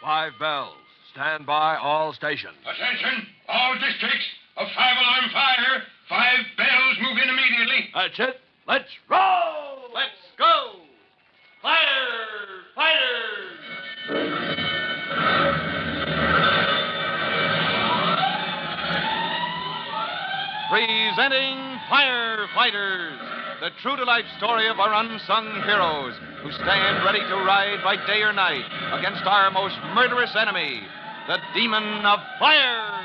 5 bells. Stand by all stations. Attention, all districts. A 5-alarm fire. 5 bells move in immediately. That's it. Let's roll! Let's go! Firefighters! Presenting Firefighters, the true-to-life story of our unsung heroes who stand ready to ride by day or night against our most murderous enemy, the demon of fire.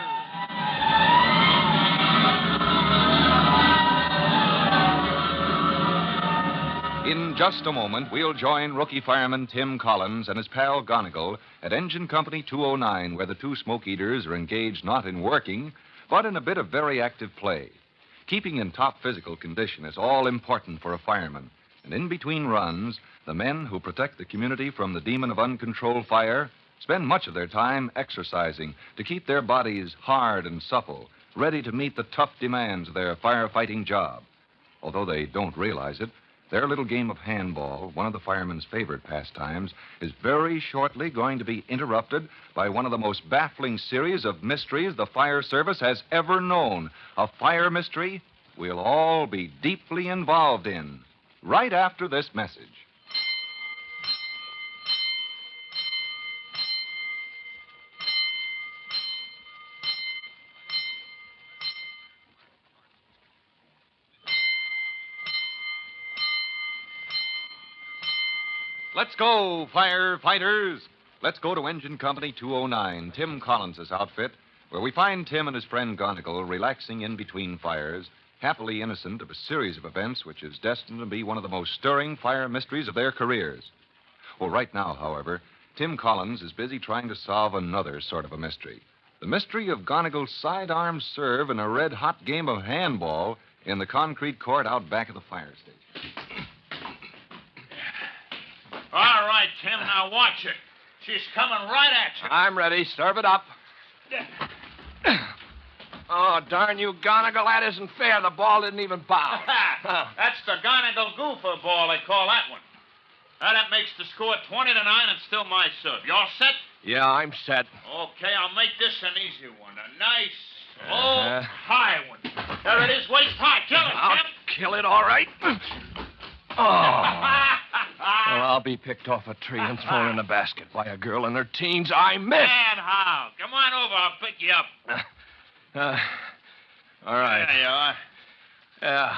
In just a moment, we'll join rookie fireman Tim Collins and his pal Gonigal at Engine Company 209, where the two smoke eaters are engaged not in working, but in a bit of very active play. Keeping in top physical condition is all important for a fireman. And in between runs, the men who protect the community from the demon of uncontrolled fire spend much of their time exercising to keep their bodies hard and supple, ready to meet the tough demands of their firefighting job. Although they don't realize it, their little game of handball, one of the firemen's favorite pastimes, is very shortly going to be interrupted by one of the most baffling series of mysteries the fire service has ever known. A fire mystery we'll all be deeply involved in, right after this message. Let's go, firefighters. Let's go to Engine Company 209, Tim Collins' outfit, where we find Tim and his friend Gonigal relaxing in between fires, happily innocent of a series of events which is destined to be one of the most stirring fire mysteries of their careers. Well, right now, however, Tim Collins is busy trying to solve another sort of a mystery. The mystery of Gonigal's sidearm serve in a red-hot game of handball in the concrete court out back of the fire station. All right, Tim, now watch it. She's coming right at you. I'm ready. Serve it up. Oh, darn you, Gonigal. That isn't fair. The ball didn't even bounce. That's the Gonigal Goofer ball, they call that one. Now, that makes the score 20-9 and still my serve. You all set? Yeah, I'm set. Okay, I'll make this an easy one. A nice, low, high one. There it is, waist high. Kill it, I'll Tim. kill it, all right. Oh. Well, I'll be picked off a tree and thrown in a basket by a girl in her teens. I missed. And how? Come on over. I'll pick you up. All right. There you are. Yeah.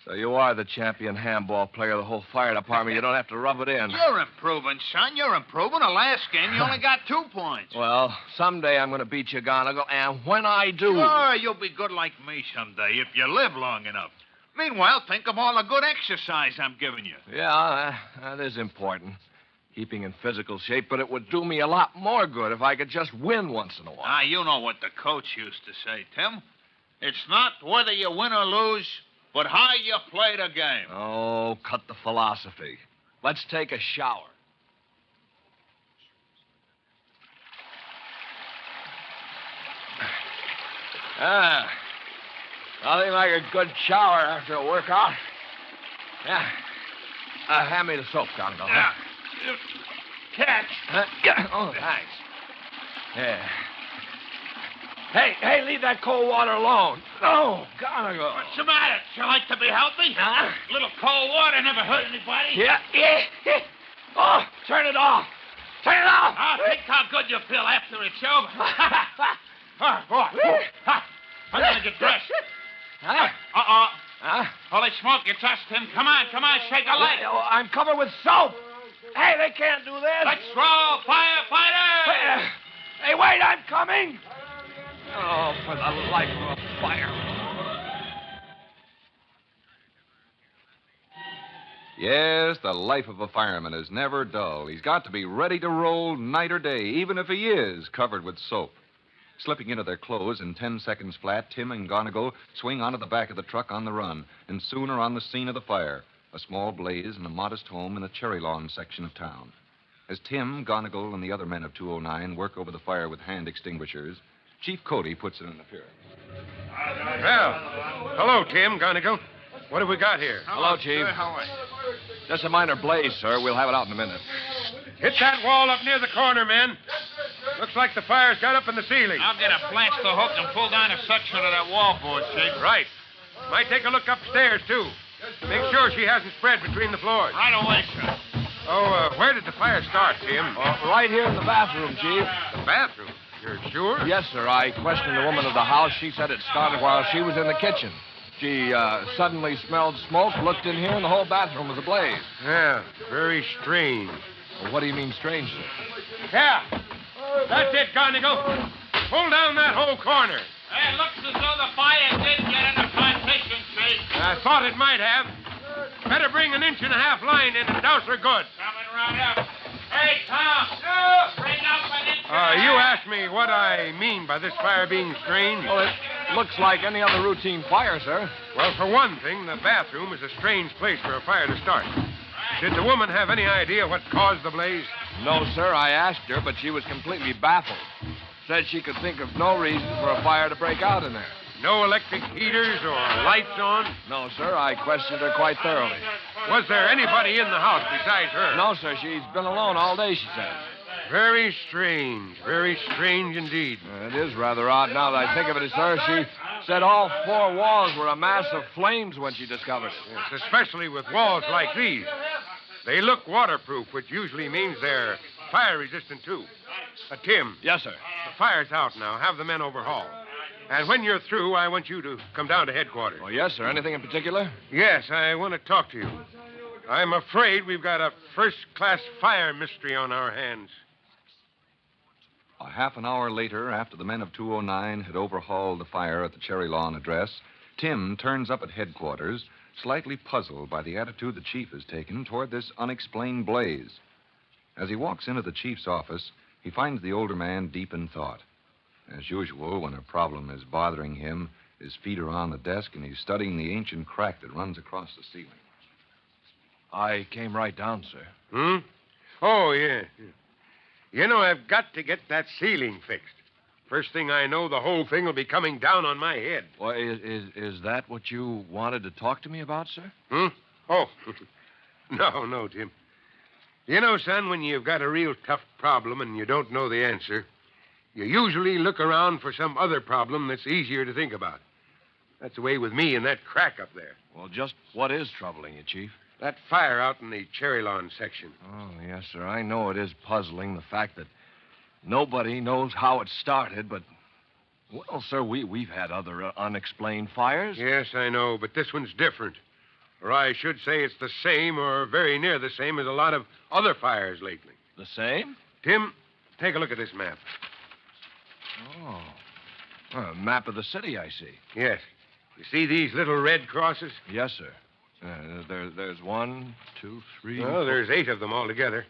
So you are the champion handball player of the whole fire department. You don't have to rub it in. You're improving, son. You're improving. The last game, you only got 2 points. Well, someday I'm going to beat you, Gonigal, and when I do... Sure, you'll be good like me someday if you live long enough. Meanwhile, think of all the good exercise I'm giving you. Yeah, that is important. Keeping in physical shape, but it would do me a lot more good if I could just win once in a while. Ah, you know what the coach used to say, Tim. It's not whether you win or lose, but how you play the game. Oh, cut the philosophy. Let's take a shower. Nothing like a good shower after a workout. Yeah. Hand me the soap, Gonigal. Yeah. Catch. Oh, thanks. Yeah. Hey, leave that cold water alone. No, Gonigal. What's the matter? You like to be healthy? Huh? A little cold water never hurt anybody. Yeah. Oh, turn it off. Turn it off. I'll think how good you feel after it's over. Boy. I'm going to get dressed. Huh? Huh? Holy smoke, you touched him. Come on, shake a leg. I'm covered with soap. Hey, they can't do this. Let's roll, firefighters! Hey, wait, I'm coming. Oh, for the life of a fire. Yes, the life of a fireman is never dull. He's got to be ready to roll night or day, even if he is covered with soap. Slipping into their clothes in 10 seconds flat, Tim and Gonigal swing onto the back of the truck on the run, and soon are on the scene of the fire, a small blaze in a modest home in the Cherry Lawn section of town. As Tim, Gonigal, and the other men of 209 work over the fire with hand extinguishers, Chief Cody puts in an appearance. Well, hello, Tim, Gonigal. What have we got here? Hello, Chief. Sir, how are you? Just a minor blaze, sir. We'll have it out in a minute. Hit that wall up near the corner, men. Looks like the fire's got up in the ceiling. I'll get a flash the hook and pull down a section of that wallboard, Chief. Right. Might take a look upstairs, too. Make sure she hasn't spread between the floors. Right away, sir. Oh, where did the fire start, Tim? Right here in the bathroom, Chief. The bathroom. You're sure? Yes, sir. I questioned the woman of the house. She said it started while she was in the kitchen. She suddenly smelled smoke, looked in here, and the whole bathroom was ablaze. Yeah, very strange. Well, what do you mean strange, sir? Yeah. That's it, Garnigle. Pull down that whole corner. Hey, it looks as though the fire did get in the partition, Chief. I thought it might have. Better bring an 1.5 inch line in and douse her good. Coming right up. Hey, Tom. Bring up an inch. You asked me what I mean by this fire being strange. Well, it looks like any other routine fire, sir. Well, for one thing, the bathroom is a strange place for a fire to start. Did the woman have any idea what caused the blaze? No, sir. I asked her, but she was completely baffled. Said she could think of no reason for a fire to break out in there. No electric heaters or lights on? No, sir. I questioned her quite thoroughly. Was there anybody in the house besides her? No, sir. She's been alone all day, she says. Very strange. Very strange indeed. It is rather odd now that I think of it, sir. She said all 4 walls were a mass of flames when she discovered it. Yes, especially with walls like these. They look waterproof, which usually means they're fire resistant, too. Tim. Yes, sir. The fire's out now. Have the men overhaul. And when you're through, I want you to come down to headquarters. Oh, yes, sir. Anything in particular? Yes, I want to talk to you. I'm afraid we've got a first-class fire mystery on our hands. A half an hour later, after the men of 209 had overhauled the fire at the Cherry Lawn address, Tim turns up at headquarters, slightly puzzled by the attitude the chief has taken toward this unexplained blaze. As he walks into the chief's office, he finds the older man deep in thought. As usual, when a problem is bothering him, his feet are on the desk and he's studying the ancient crack that runs across the ceiling. I came right down, sir. Hmm? Oh, yeah. You know, I've got to get that ceiling fixed. First thing I know, the whole thing will be coming down on my head. Well, is that what you wanted to talk to me about, sir? Hmm? Oh, no, Tim. You know, son, when you've got a real tough problem and you don't know the answer, you usually look around for some other problem that's easier to think about. That's the way with me and that crack up there. Well, just what is troubling you, Chief? That fire out in the Cherry Lawn section. Oh, yes, sir. I know it is puzzling, the fact that nobody knows how it started, but, well, sir, we've had other unexplained fires. Yes, I know, but this one's different. Or I should say it's the same or very near the same as a lot of other fires lately. The same? Tim, take a look at this map. Oh. A map of the city, I see. Yes. You see these little red crosses? Yes, sir. There's 1, 2, 3. Oh, there's 8 of them altogether,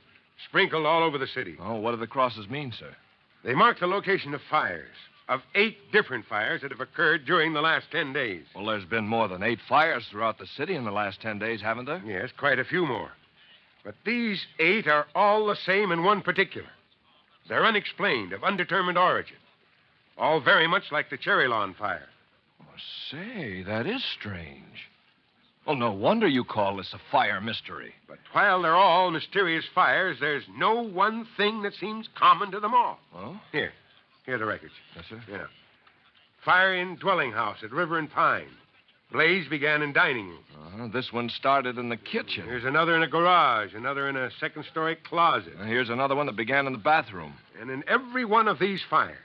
sprinkled all over the city. Oh, what do the crosses mean, sir? They mark the location of fires, of 8 different fires that have occurred during the last 10 days. Well, there's been more than 8 fires throughout the city in the last 10 days, haven't there? Yes, quite a few more. But these 8 are all the same in one particular. They're unexplained, of undetermined origin. All very much like the Cherry Lawn fire. Oh, say, that is strange. Well, no wonder you call this a fire mystery. But while they're all mysterious fires, there's no one thing that seems common to them all. Oh? Here are the records. Yes, sir. Yeah. Fire in dwelling house at River and Pine. Blaze began in dining room. This one started in the kitchen. Here's another in a garage, another in a second-story closet. Here's another one that began in the bathroom. And in every one of these fires,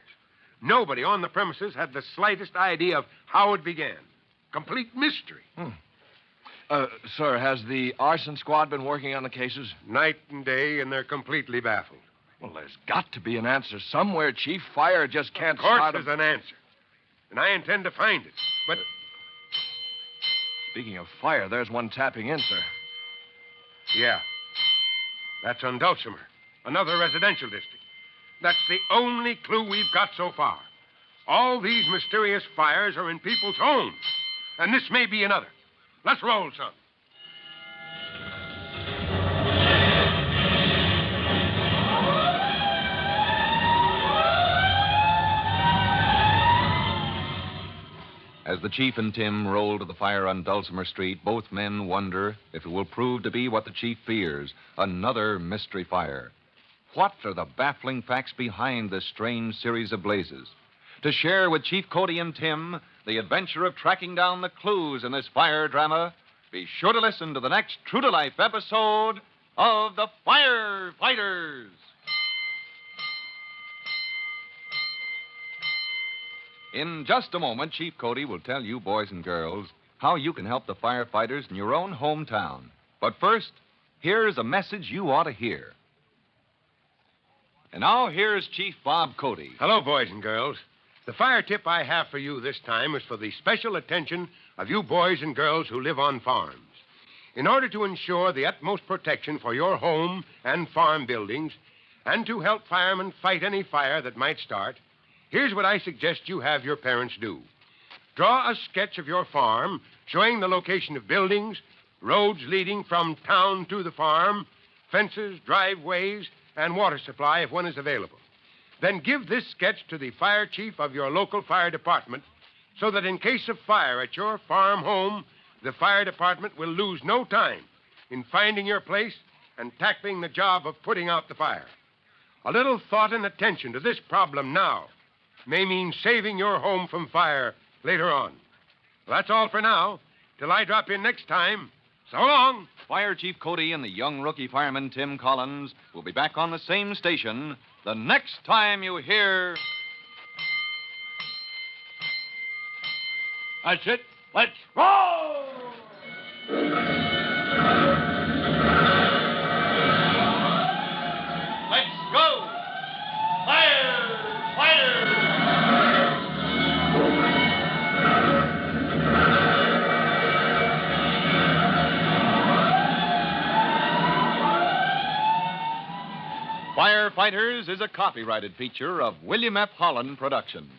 nobody on the premises had the slightest idea of how it began. Complete mystery. Sir, has the arson squad been working on the cases? Night and day, and they're completely baffled. Well, there's got to be an answer somewhere, Chief. Fire just can't Of course start... there's an answer. And I intend to find it. But... Speaking of fire, there's one tapping in, sir. Yeah. That's on Dulcimer, another residential district. That's the only clue we've got so far. All these mysterious fires are in people's homes. And this may be another. Let's roll, son. As the chief and Tim roll to the fire on Dulcimer Street, both men wonder if it will prove to be what the chief fears, another mystery fire. What are the baffling facts behind this strange series of blazes? To share with Chief Cody and Tim the adventure of tracking down the clues in this fire drama, be sure to listen to the next true-to-life episode of The Firefighters. In just a moment, Chief Cody will tell you, boys and girls, how you can help the firefighters in your own hometown. But first, here's a message you ought to hear. And now, here's Chief Bob Cody. Hello, boys and girls. The fire tip I have for you this time is for the special attention of you boys and girls who live on farms. In order to ensure the utmost protection for your home and farm buildings, and to help firemen fight any fire that might start, here's what I suggest you have your parents do. Draw a sketch of your farm showing the location of buildings, roads leading from town to the farm, fences, driveways, and water supply if one is available. Then give this sketch to the fire chief of your local fire department so that in case of fire at your farm home, the fire department will lose no time in finding your place and tackling the job of putting out the fire. A little thought and attention to this problem now may mean saving your home from fire later on. Well, that's all for now. Till I drop in next time, so long. Fire Chief Cody and the young rookie fireman Tim Collins will be back on the same station the next time you hear... That's it. Let's roll! Let's go! Firefighters! Firefighters is a copyrighted feature of William F. Holland Productions.